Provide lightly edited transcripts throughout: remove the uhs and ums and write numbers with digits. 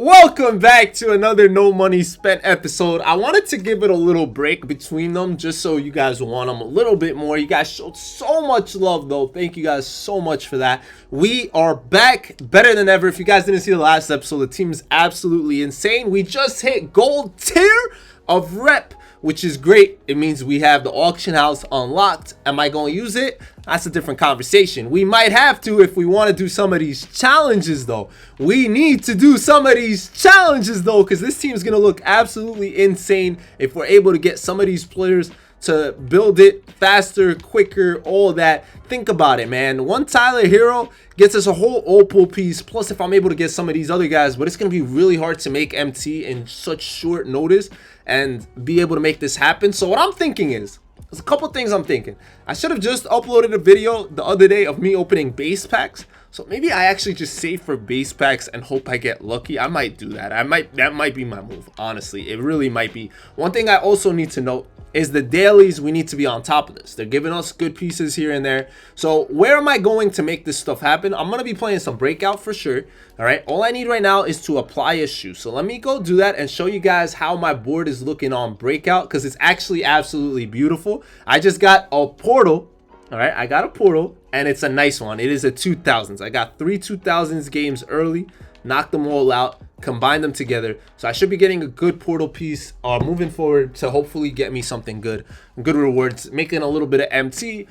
Welcome back to another No Money Spent episode. I wanted to give it a little break between them just so you guys want them a little bit more. You guys showed so much love though. Thank you guys so much for that. We are back better than ever. If you guys didn't see the last episode, the team is absolutely insane. We just hit gold tier of rep, which is great. It means we have the auction house unlocked. Am I going to use it? That's a different conversation. We might have to if we want to do some of these challenges though. We need to do some of these challenges though, because this team is going to look absolutely insane if we're able to get some of these players to build it faster, quicker, all that. Think about it, man. One Tyler Hero gets us a whole opal piece, plus if I'm able to get some of these other guys, but it's going to be really hard to make MT in such short notice and be able to make this happen. So what I'm thinking is, there's a couple things I'm thinking. I should have just uploaded a video the other day of me opening base packs. So maybe I actually just save for base packs and hope I get lucky. I might do that. That might be my move, honestly. It really might be. One thing I also need to note is the dailies. We need to be on top of this. They're giving us good pieces here and there. So where am I going to make this stuff happen? I'm going to be playing some breakout for sure. All right. All I need right now is to apply a shoe. So let me go do that and show you guys how my board is looking on breakout, because it's actually absolutely beautiful. I just got a portal. All right. I got a portal and it's a nice one. It is a 2000s. I got 3 2000s games early, knocked them all out, combine them together. So I should be getting a good portal piece moving forward to hopefully get me something good rewards, making a little bit of MT,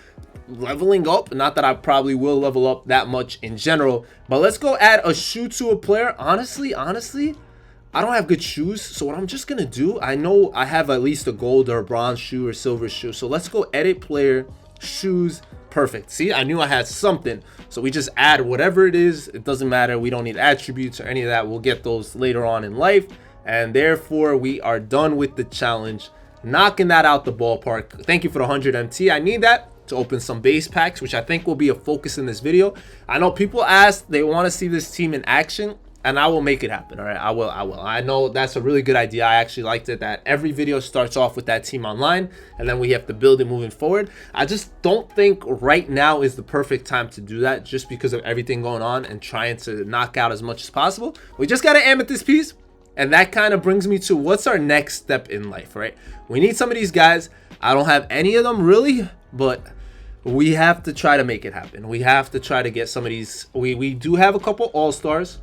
leveling up. Not that I probably will level up that much in general, but let's go add a shoe to a player. Honestly, I don't have good shoes. So what I'm just gonna do, I know I have at least a gold or a bronze shoe or silver shoe. So let's go edit player, shoes. Perfect. See, I knew I had something. So we just add whatever it is. It doesn't matter. We don't need attributes or any of that. We'll get those later on in life. And therefore, we are done with the challenge. Knocking that out the ballpark. Thank you for the 100 MT. I need that to open some base packs, which I think will be a focus in this video. I know people ask, they want to see this team in action. And I will make it happen. All right, I will. I know that's a really good idea. I actually liked it that every video starts off with that team online and then we have to build it moving forward. I just don't think right now is the perfect time to do that, just because of everything going on and trying to knock out as much as possible. We just got to amethyst piece, and that kind of brings me to what's our next step in life, right? We need some of these guys. I don't have any of them really, but we have to try to make it happen. We have to try to get some of these. We do have a couple all-stars.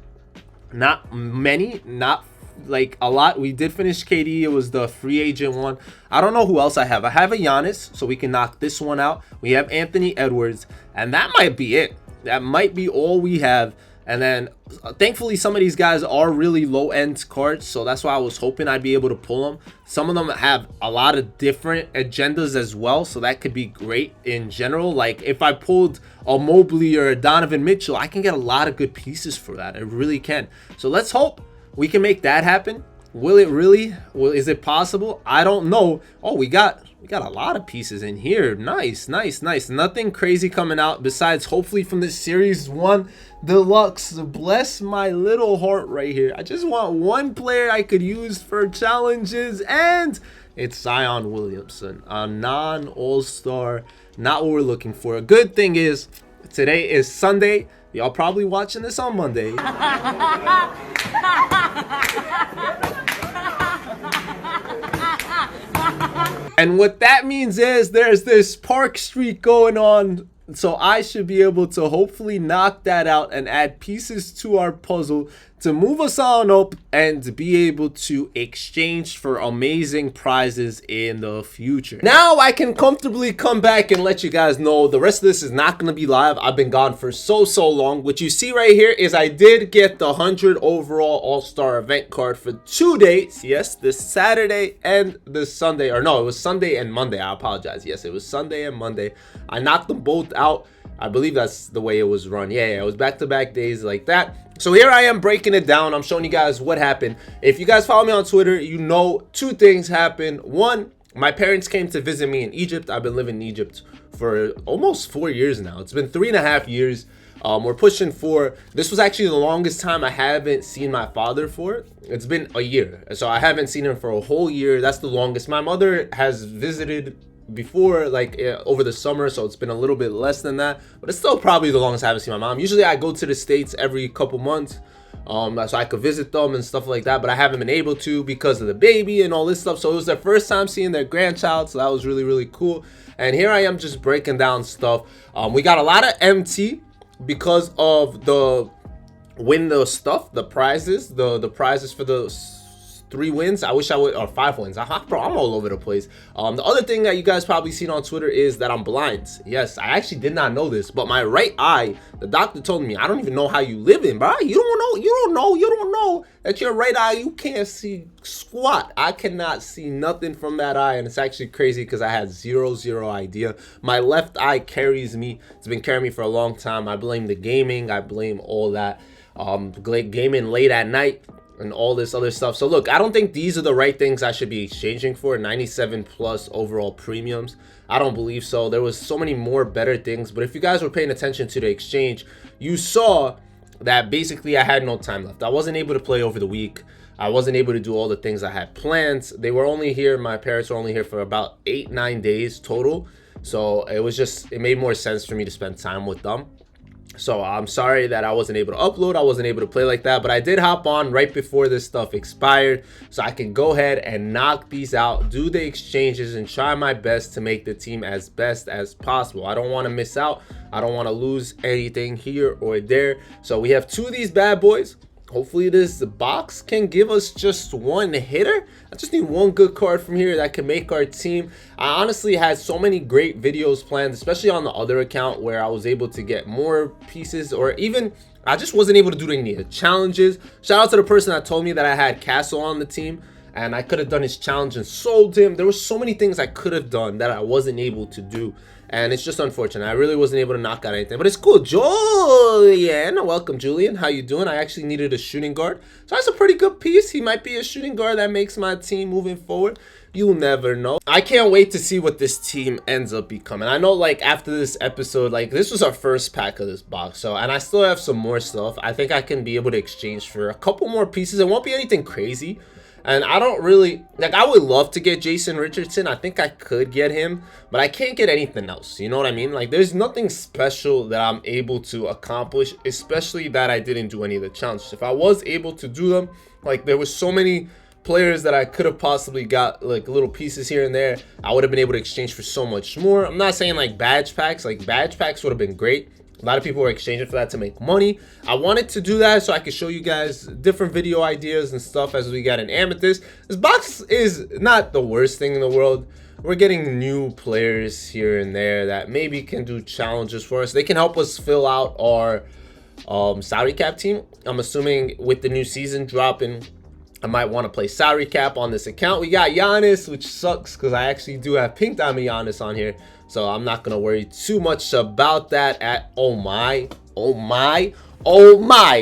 Not many, not like a lot. We did finish KD. It was the free agent one. I don't know who else I have. I have a Giannis, so we can knock this one out. We have Anthony Edwards, and that might be it. That might be all we have. And then thankfully some of these guys are really low end cards, so that's why I was hoping I'd be able to pull them. Some of them have a lot of different agendas as well, so that could be great in general. Like if I pulled a Mobley or a Donovan Mitchell, I can get a lot of good pieces for that. I really can. So let's hope we can make that happen. Will it really? Is it possible? I don't know. Oh, we got a lot of pieces in here. Nice. Nothing crazy coming out besides hopefully from this series 1 deluxe. Bless my little heart right here. I just want one player I could use for challenges, and it's Zion Williamson, a non-all-star. Not what we're looking for. A good thing is today is Sunday. Y'all probably watching this on Monday. And what that means is there's this park streak going on, so I should be able to hopefully knock that out and add pieces to our puzzle to move us on up and be able to exchange for amazing prizes in the future. Now I can comfortably come back and let you guys know the rest of this is not going to be live. I've been gone for so long. What you see right here is I did get the 100 overall all-star event card for 2 dates. Yes, this Saturday and this Sunday, or no, it was Sunday and Monday. I apologize. Yes, it was Sunday and Monday. I knocked them both out. I believe that's the way it was run. Yeah, it was back-to-back days like that. So here I am breaking it down. I'm showing you guys what happened. If you guys follow me on Twitter, you know 2 things happened. One, my parents came to visit me in Egypt. I've been living in Egypt for almost 4 years now. It's been 3.5 years. We're pushing 4. This was actually the longest time I haven't seen my father for. It's been a year. So I haven't seen him for a whole year. That's the longest. My mother has visited before, like over the summer, so it's been a little bit less than that, but it's still probably the longest I haven't seen my mom. Usually I go to the States every couple months, so I could visit them and stuff like that, but I haven't been able to because of the baby and all this stuff. So it was their first time seeing their grandchild, so that was really, really cool. And here I am just breaking down stuff. We got a lot of MT because of the the prizes, the prizes for the 3 wins. I wish I would, or 5 wins. Bro, I'm all over the place. The other thing that you guys probably seen on Twitter is that I'm blind. Yes, I actually did not know this, but my right eye, the doctor told me, I don't even know how you live in, bro. You don't know that your right eye, you can't see squat. I cannot see nothing from that eye, and it's actually crazy because I had zero idea. My left eye carries me. It's been carrying me for a long time. I blame the gaming. I blame all that gaming late at night and all this other stuff. So look, I don't think these are the right things I should be exchanging for 97 plus overall premiums. I don't believe so. There was so many more better things, but if you guys were paying attention to the exchange, you saw that basically I had no time left. I wasn't able to play over the week. I wasn't able to do all the things I had planned. They were only here, my parents were only here for about 8-9 days total, so it made more sense for me to spend time with them. So I'm sorry that I wasn't able to upload. I wasn't able to play like that, but I did hop on right before this stuff expired so I can go ahead and knock these out, do the exchanges, and try my best to make the team as best as possible. I don't want to miss out. I don't want to lose anything here or there. So we have 2 of these bad boys. Hopefully this box can give us just 1 hitter. I just need 1 good card from here that can make our team. I honestly had so many great videos planned, especially on the other account where I was able to get more pieces, or even I just wasn't able to do any of the challenges. Shout out to the person that told me that I had Castle on the team and I could have done his challenge and sold him. There were so many things I could have done that I wasn't able to do. And it's just unfortunate. I really wasn't able to knock out anything. But it's cool. Julian. Welcome, Julian. How you doing? I actually needed a shooting guard. So that's a pretty good piece. He might be a shooting guard that makes my team moving forward. You'll never know. I can't wait to see what this team ends up becoming. I know, like, after this episode, like, this was our first pack of this box. So, and I still have some more stuff. I think I can be able to exchange for a couple more pieces. It won't be anything crazy. And I don't really, like, I would love to get Jason Richardson. I think I could get him, but I can't get anything else. You know what I mean? Like, there's nothing special that I'm able to accomplish, especially that I didn't do any of the challenges. If I was able to do them, like, there was so many players that I could have possibly got, like, little pieces here and there. I would have been able to exchange for so much more. I'm not saying, like, badge packs. Like, badge packs would have been great. A lot of people were exchanging for that to make money. I wanted to do that so I could show you guys different video ideas and stuff as we got an Amethyst. This box is not the worst thing in the world. We're getting new players here and there that maybe can do challenges for us. They can help us fill out our salary cap team. I'm assuming with the new season dropping, I might want to play salary cap on this account. We got Giannis, which sucks because I actually do have Pink Diamond Giannis on here. So I'm not going to worry too much about that at oh my.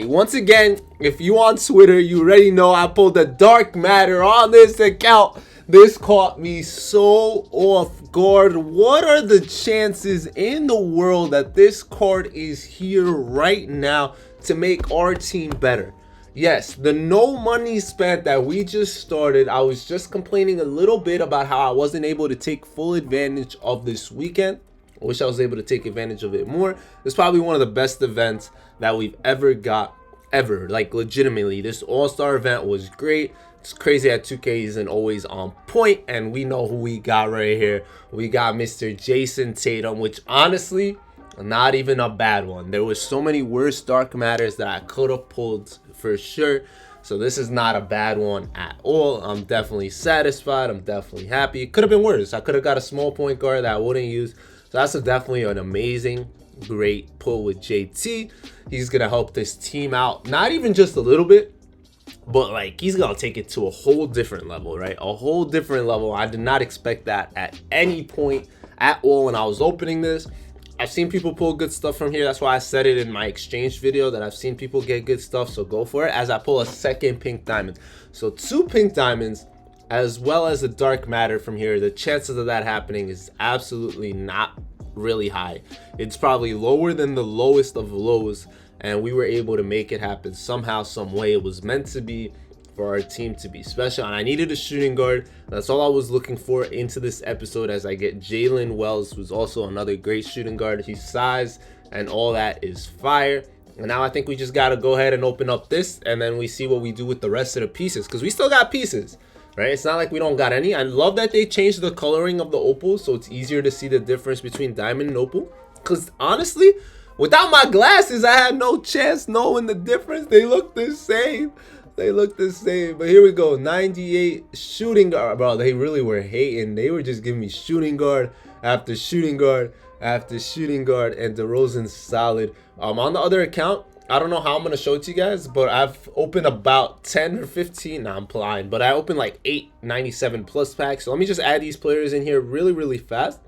Once again, if you on Twitter, you already know I pulled the dark matter on this account. This caught me so off guard. What are the chances in the world that this card is here right now to make our team better? Yes, the no money spent that we just started. I was just complaining a little bit about how I wasn't able to take full advantage of this weekend. I wish I was able to take advantage of it more. It's probably one of the best events that we've ever got, ever. Like, legitimately, this all-star event was great. It's crazy that 2K isn't always on point, and we know who we got right here. We got Mr. Jason Tatum, which honestly, not even a bad one. There was so many worse dark matters that I could have pulled for sure. So this is not a bad one at all. I'm definitely satisfied. I'm definitely happy. It could have been worse. I could have got a small point guard that I wouldn't use. So that's definitely an amazing, great pull with JT. He's going to help this team out. Not even just a little bit, but like he's going to take it to a whole different level, right? A whole different level. I did not expect that at any point at all when I was opening this. I've seen people pull good stuff from here. That's why I said it in my exchange video that I've seen people get good stuff. So go for it as I pull a second pink diamond. So 2 pink diamonds as well as a dark matter from here. The chances of that happening is absolutely not really high. It's probably lower than the lowest of lows. And we were able to make it happen somehow, some way. It was meant to be for our team to be special, and I needed a shooting guard. That's all I was looking for into this episode, as I get Jalen Wells, who's also another great shooting guard. His size and all that is fire. And now I think we just got to go ahead and open up this, and then we see what we do with the rest of the pieces, because we still got pieces, right? It's not like we don't got any. I love that they changed the coloring of the opals, so it's easier to see the difference between diamond and opal, because honestly, without my glasses, I had no chance knowing the difference. They look the same. They look the same. But here we go. 98 shooting guard. Bro, they really were hating. They were just giving me shooting guard after shooting guard after shooting guard. And DeRozan's solid. On the other account, I don't know how I'm going to show it to you guys, but I've opened about 10 or 15. Nah, I'm blind. But I opened like 8 97 plus packs. So let me just add these players in here really, really fast,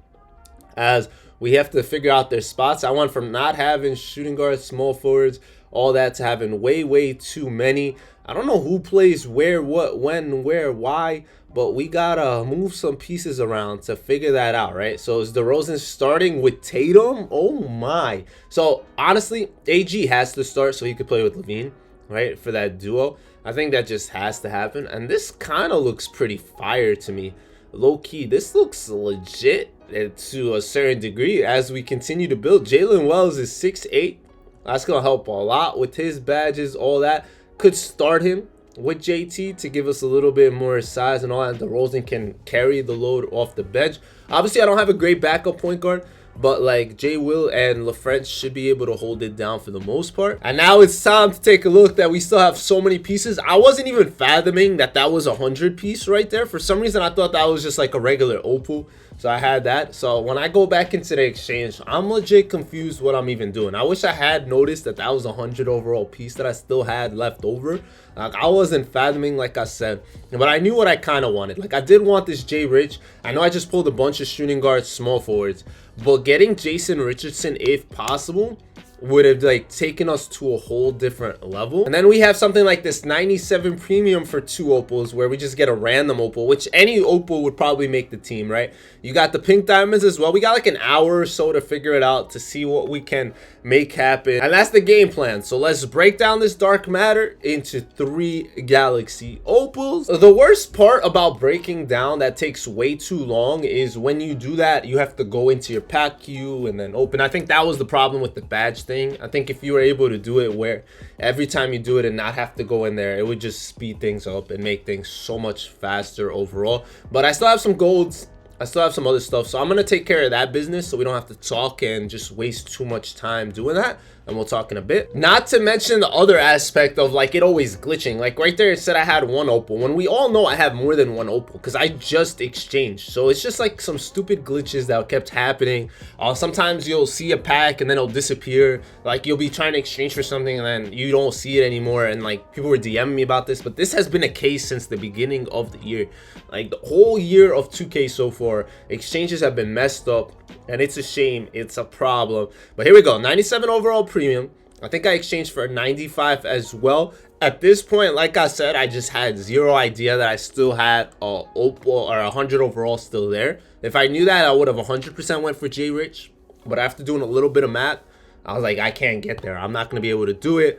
as we have to figure out their spots. I went from not having shooting guards, small forwards, all that, to having way too many. I don't know who plays where, what, when, where, why, but we gotta move some pieces around to figure that out, right? So is DeRozan starting with Tatum? Oh my. So honestly, AG has to start so he could play with Levine, right, for that duo. I think that just has to happen. And this kind of looks pretty fire to me. Low key, this looks legit to a certain degree as we continue to build. Jalen Wells is 6'8". That's gonna help a lot with his badges, all that. Could start him with JT to give us a little bit more size and all that. DeRozan can carry the load off the bench. Obviously, I don't have a great backup point guard, but like J. Will and LaFrance should be able to hold it down for the most part. And now it's time to take a look that we still have so many pieces. I wasn't even fathoming that that was a 100 piece right there. For some reason, I thought that was just like a regular opal. So I had that. So when I go back into the exchange, I'm legit confused what I'm even doing. I wish I had noticed that that was a 100 overall piece that I still had left over. Like, I wasn't fathoming, like I said, but I knew what I kind of wanted. Like, I did want this Jay Rich. I know I just pulled a bunch of shooting guards, small forwards, but getting Jason Richardson, if possible, would have like taken us to a whole different level. And then we have something like this 97 premium for 2 opals, where we just get a random opal, which any opal would probably make the team, right? You got the pink diamonds as well. We got like an hour or so to figure it out, to see what we can make happen, and that's the game plan. So let's break down this dark matter into 3 galaxy opals. The worst part about breaking down that takes way too long is when you do that, you have to go into your pack queue and then open. I think that was the problem with the badge thing. I think if you were able to do it where every time you do it and not have to go in there, it would just speed things up and make things so much faster overall. But I still have some golds, I still have some other stuff, so I'm gonna take care of that business so we don't have to talk and just waste too much time doing that, and we'll talk in a bit. Not to mention the other aspect of like it always glitching. Like right there it said I had 1 opal, when we all know I have more than 1 opal because I just exchanged. So it's just like some stupid glitches that kept happening. Sometimes you'll see a pack and then it'll disappear. Like you'll be trying to exchange for something and then you don't see it anymore, and like people were DMing me about this, but this has been a case since the beginning of the year. Like the whole year of 2K so far, exchanges have been messed up, and it's a shame. It's a problem. But here we go, 97 overall premium. I think I exchanged for a 95 as well. At this point, like I said, I just had zero idea that I still had a opal or 100 overall still there. If I knew that, I would have 100% went for J Rich, but after doing a little bit of math, I was like, I can't get there. I'm not going to be able to do it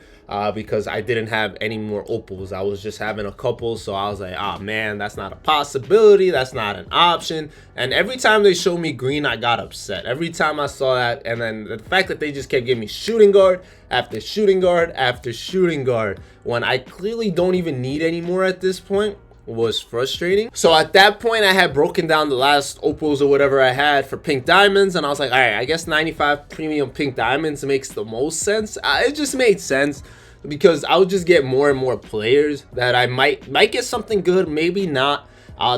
because I didn't have any more opals. I was just having a couple. So I was like, oh man, that's not a possibility. That's not an option. And every time they showed me green, I got upset. Every time I saw that. And then the fact that they just kept giving me shooting guard after shooting guard after shooting guard, when I clearly don't even need any more at this point, was frustrating. So at that point, I had broken down the last opals or whatever I had for pink diamonds, and I was like, all right, I guess 95 premium pink diamonds makes the most sense. It just made sense because I would just get more and more players that I might get something good, maybe not.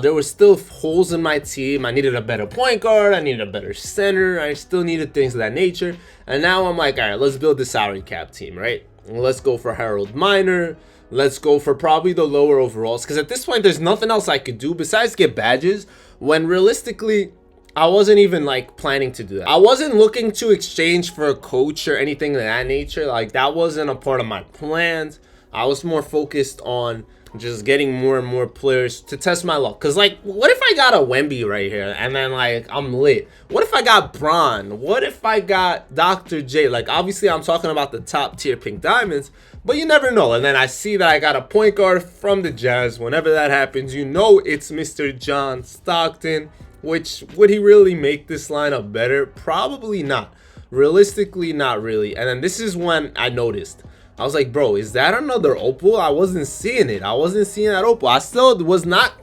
There were still holes in my team. I needed a better point guard, I needed a better center, I still needed things of that nature. And now I'm like, all right, let's build the salary cap team, right? Let's go for Harold Miner. Let's go for probably the lower overalls, because at this point there's nothing else I could do besides get badges, when realistically I wasn't even like planning to do that. I wasn't looking to exchange for a coach or anything of that nature. Like that wasn't a part of my plans. I was more focused on just getting more and more players to test my luck. Because like, what if I got a Wemby right here and then like I'm lit? What if I got Bron? What if I got Dr. J? Like obviously I'm talking about the top tier pink diamonds, but you never know. And then I see that I got a point guard from the Jazz. Whenever that happens, you know it's Mr. John Stockton. Which, would he really make this lineup better? Probably not. Realistically, not really. And then this is when I noticed. I was like, bro, is that another opal? I wasn't seeing it. I wasn't seeing that opal. I still was not.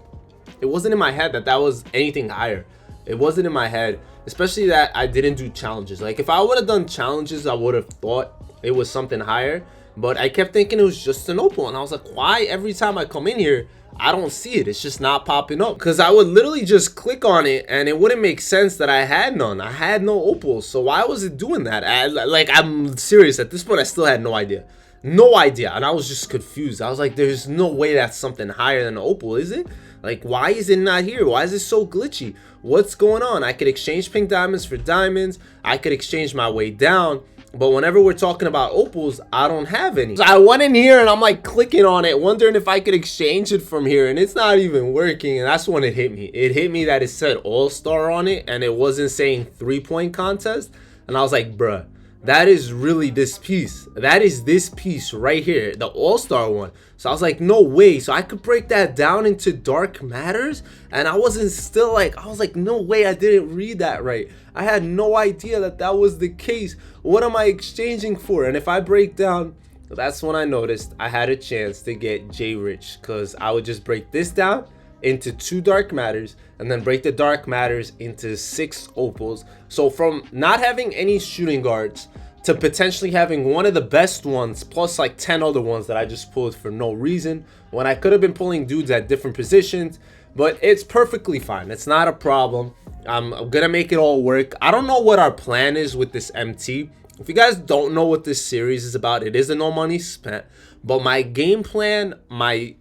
It wasn't in my head that that was anything higher. It wasn't in my head, especially that I didn't do challenges. Like if I would have done challenges, I would have thought it was something higher. But I kept thinking it was just an opal, and I was like, why every time I come in here I don't see it? It's just not popping up. Because I would literally just click on it and it wouldn't make sense that I had none. I had no opals, so why was it doing that? I'm serious, at this point I still had no idea. No idea, and I was just confused. I was like, there's no way that's something higher than an opal, is it? Like, why is it not here? Why is it so glitchy? What's going on? I could exchange pink diamonds for diamonds. I could exchange my way down. But whenever we're talking about opals, I don't have any. So I went in here and I'm like clicking on it, wondering if I could exchange it from here, and it's not even working. And that's when it hit me. It hit me that it said all-star on it and it wasn't saying 3-point contest. And I was like, bruh, that is really this piece. That is this piece right here, the all-star one. So I was like, no way. So I could break that down into dark matters, and I wasn't still like, I was like, no way, I didn't read that right. I had no idea that that was the case. What am I exchanging for? And if I break down, that's when I noticed I had a chance to get J Rich, because I would just break this down into 2 dark matters and then break the dark matters into 6 opals. So from not having any shooting guards to potentially having one of the best ones plus like 10 other ones that I just pulled for no reason, when I could have been pulling dudes at different positions. But it's perfectly fine. It's not a problem. I'm gonna make it all work. I don't know what our plan is with this MT. If you guys don't know what this series is about, it is a no money spent. But my game plan, my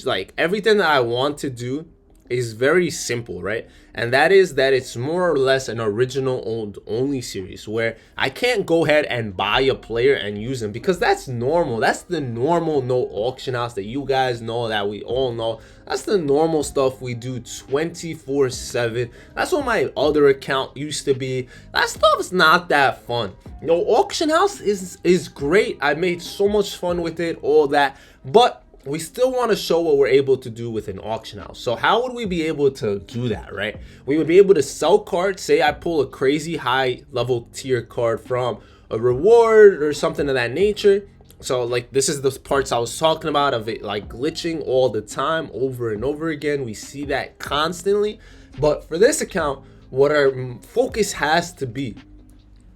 like everything that I want to do is very simple, right? And that is that it's more or less an original owned only series where I can't go ahead and buy a player and use them, because that's normal. That's the normal no auction house that you guys know, that we all know. That's the normal stuff we do 24/7. That's what my other account used to be. That stuff's not that fun. No auction house is great. I made so much fun with it, all that, but we still want to show what we're able to do with an auction house. So how would we be able to do that, right? We would be able to sell cards. Say I pull a crazy high level tier card from a reward or something of that nature. So like this is the parts I was talking about of it like glitching all the time over and over again. We see that constantly. But for this account, what our focus has to be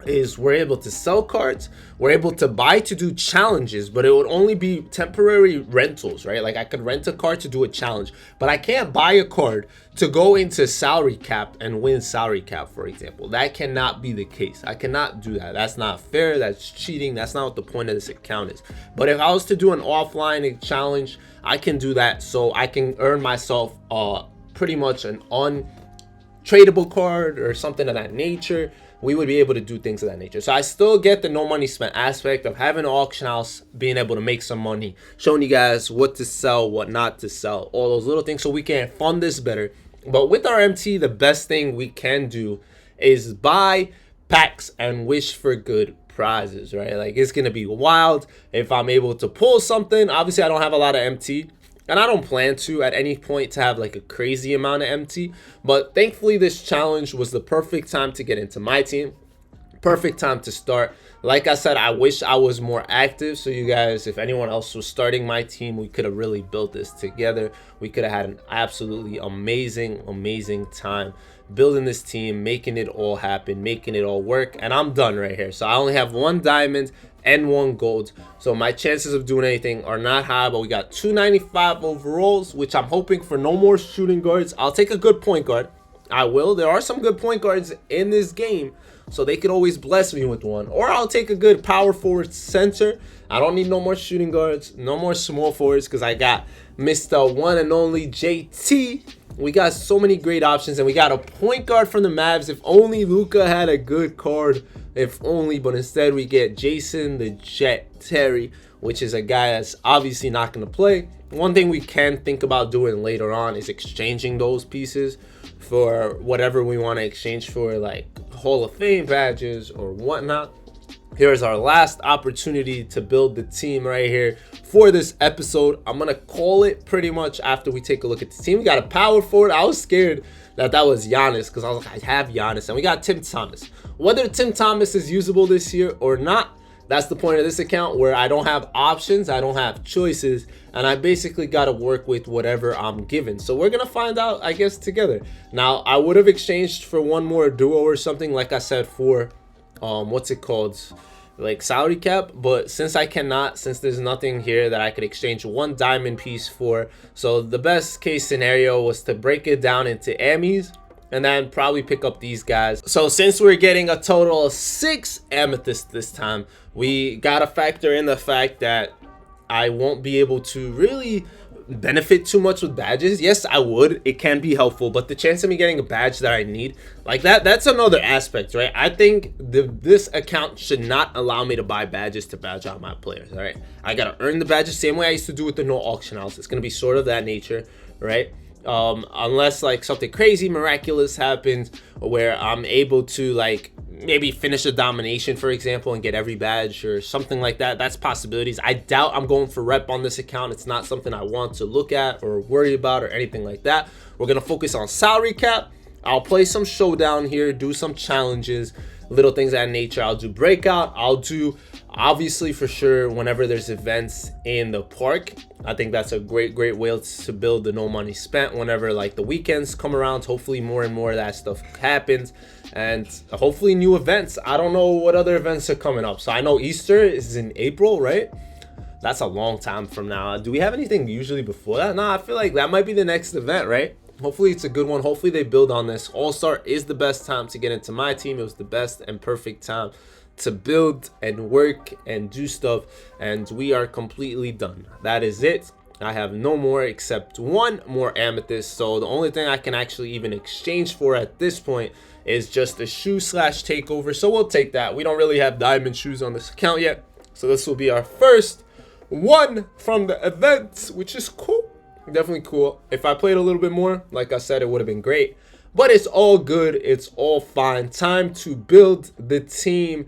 is we're able to sell cards, we're able to buy to do challenges, but it would only be temporary rentals, right? Like I could rent a card to do a challenge, but I can't buy a card to go into salary cap and win salary cap, for example. That cannot be the case. I cannot do that. That's not fair. That's cheating. That's not what the point of this account is. But if I was to do an offline challenge, I can do that, so I can earn myself pretty much an untradeable card or something of that nature. We would be able to do things of that nature. So I still get the no money spent aspect of having an auction house, being able to make some money, showing you guys what to sell, what not to sell, all those little things so we can fund this better. But with our MT, the best thing we can do is buy packs and wish for good prizes, right? Like it's gonna be wild if I'm able to pull something. Obviously I don't have a lot of MT, and I don't plan to at any point to have like a crazy amount of MT, but thankfully this challenge was the perfect time to get into my team, perfect time to start. Like I said, I wish I was more active, so you guys, if anyone else was starting my team, we could have really built this together. We could have had an absolutely amazing time building this team, making it all happen, making it all work. And I'm done right here. So I only have 1 diamond and 1 gold, so my chances of doing anything are not high. But we got 295 overalls, which I'm hoping for no more shooting guards. I'll take a good point guard. I will. There are some good point guards in this game, so they could always bless me with one. Or I'll take a good power forward center. I don't need no more shooting guards, no more small forwards, because I got Mr. One and Only JT. We got so many great options, and we got a point guard from the Mavs. If only Luka had a good card, if only. But instead we get Jason the Jet Terry, which is a guy that's obviously not going to play. One thing we can think about doing later on is exchanging those pieces for whatever we want to exchange for, like Hall of Fame badges or whatnot. Here's our last opportunity to build the team right here for this episode. I'm gonna call it pretty much after we take a look at the team. We got a power forward. I was scared that was Giannis because I was like, I have Giannis, and we got Tim Thomas. Whether Tim Thomas is usable this year or not, that's the point of this account, where I don't have options, I don't have choices, and I basically got to work with whatever I'm given. So we're gonna find out, I guess, together. Now, I would have exchanged for one more duo or something, like I said, for what's it called, like salary cap, but since I cannot, since there's nothing here that I could exchange one diamond piece for, so the best case scenario was to break it down into Emmys and then probably pick up these guys. So since we're getting a total of 6 amethysts this time, we gotta factor in the fact that I won't be able to really benefit too much with badges. Yes, I would, it can be helpful, but the chance of me getting a badge that I need, like that's another aspect, right? I think this account should not allow me to buy badges to badge out my players. All right, I gotta earn the badges same way I used to do with the no auction house. It's gonna be sort of that nature, right? Unless like something crazy miraculous happens where I'm able to like maybe finish a domination, for example, and get every badge or something like that. That's possibilities. I doubt I'm going for rep on this account. It's not something I want to look at or worry about or anything like that. We're gonna focus on salary cap. I'll play some showdown here, do some challenges, little things of that nature. I'll do breakout. I'll do, obviously, for sure, whenever there's events in the park. I think that's a great way to build the no money spent. Whenever like the weekends come around, hopefully more and more of that stuff happens, and hopefully new events. I don't know what other events are coming up. So I know Easter is in April, right? That's a long time from now. Do we have anything usually before that? No, I feel like that might be the next event, right? Hopefully it's a good one. Hopefully they build on this. All-Star is the best time to get into my team. It was the best and perfect time to build and work and do stuff, and we are completely done. That is it. I have no more except one more amethyst, so the only thing I can actually even exchange for at this point is just a shoe slash takeover, so we'll take that. We don't really have diamond shoes on this account yet, so this will be our first one from the event, which is cool. Definitely cool. If I played a little bit more, like I said, it would have been great, but it's all good. It's all fine. Time to build the team,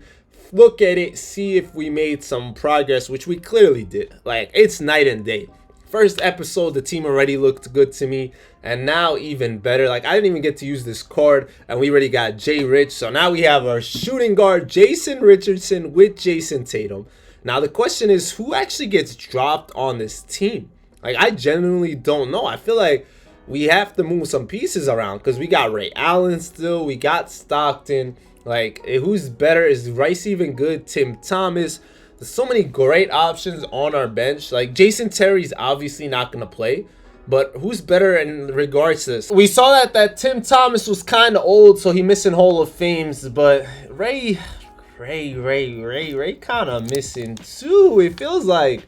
look at it, see if we made some progress, which we clearly did. Like, it's night and day. First episode, the team already looked good to me, and now even better. Like, I didn't even get to use this card, and we already got Jay Rich. So now we have our shooting guard, Jason Richardson, with Jason Tatum. Now the question is, who actually gets dropped on this team? Like, I genuinely don't know. I feel like we have to move some pieces around, because we got Ray Allen still, we got Stockton. Like, who's better? Is Rice even good? Tim Thomas. There's so many great options on our bench. Like, Jason Terry's obviously not going to play, but who's better in regards to this? We saw that Tim Thomas was kind of old, so he missing Hall of Fames, but Ray kind of missing too. It feels like,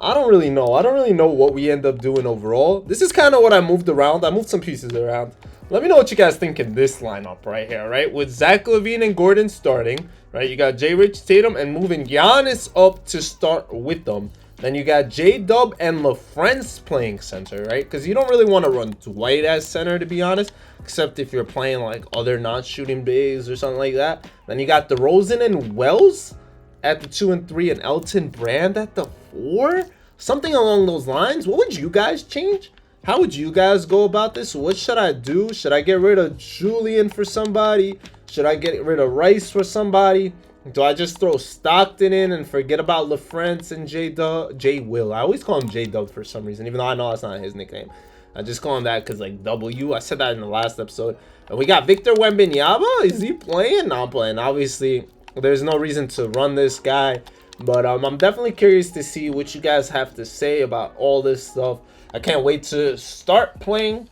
I don't really know what we end up doing overall. This is kind of what I moved around. I moved some pieces around. Let me know what you guys think in this lineup right here, right? With Zach LaVine and Gordon starting, right? You got Jay Rich, Tatum, and moving Giannis up to start with them. Then you got J-Dub and LaFrance playing center, right? Because you don't really want to run Dwight as center, to be honest, except if you're playing like other non-shooting bigs or something like that. Then you got DeRozan and Wells at the 2 and 3, and Elton Brand at the 4. Something along those lines. What would you guys change? How would you guys go about this? What should I do? Should I get rid of Julian for somebody? Should I get rid of Rice for somebody? Do I just throw Stockton in and forget about LaFrance and J-Will? I always call him J-Dub for some reason, even though I know that's not his nickname. I just call him that because, like, W. I said that in the last episode. And we got Victor Wembanyama. Is he playing? No, I'm playing. Obviously, there's no reason to run this guy. But I'm definitely curious to see what you guys have to say about all this stuff. I can't wait to start playing,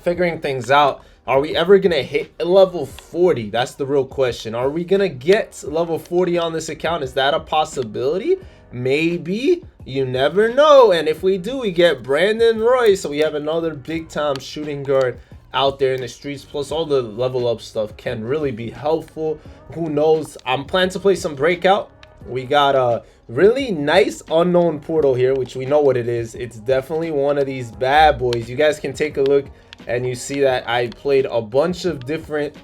figuring things out. Are we ever going to hit level 40? That's the real question. Are we going to get level 40 on this account? Is that a possibility? Maybe. You never know. And if we do, we get Brandon Roy. So we have another big-time shooting guard out there in the streets. Plus, all the level up stuff can really be helpful. Who knows? I'm planning to play some breakout. We got a really nice unknown portal here, which we know what it is. It's definitely one of these bad boys. You guys can take a look and you see that I played a bunch of different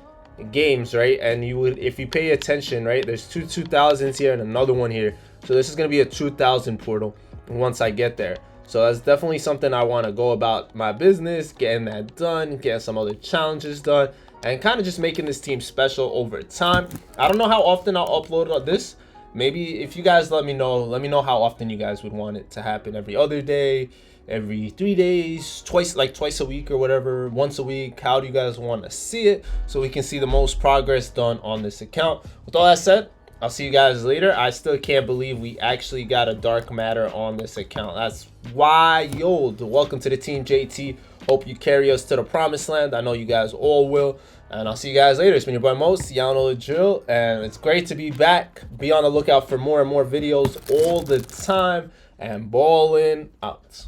games, right? And you would, if you pay attention, right, there's two 2000s here and another one here. So this is going to be a 2000 portal once I get there. So that's definitely something I want to go about my business, getting that done, getting some other challenges done, and kind of just making this team special over time. I don't know how often I'll upload this. Maybe if you guys let me know how often you guys would want it to happen. Every other day, every 3 days, twice a week or whatever, once a week. How do you guys want to see it, so we can see the most progress done on this account? With all that said, I'll see you guys later. I still can't believe we actually got a dark matter on this account. That's wild. Welcome to the team, JT. Hope you carry us to the promised land. I know you guys all will. And I'll see you guys later. It's been your boy Mos. Y'all know the drill. And it's great to be back. Be on the lookout for more and more videos all the time. And Ballin out.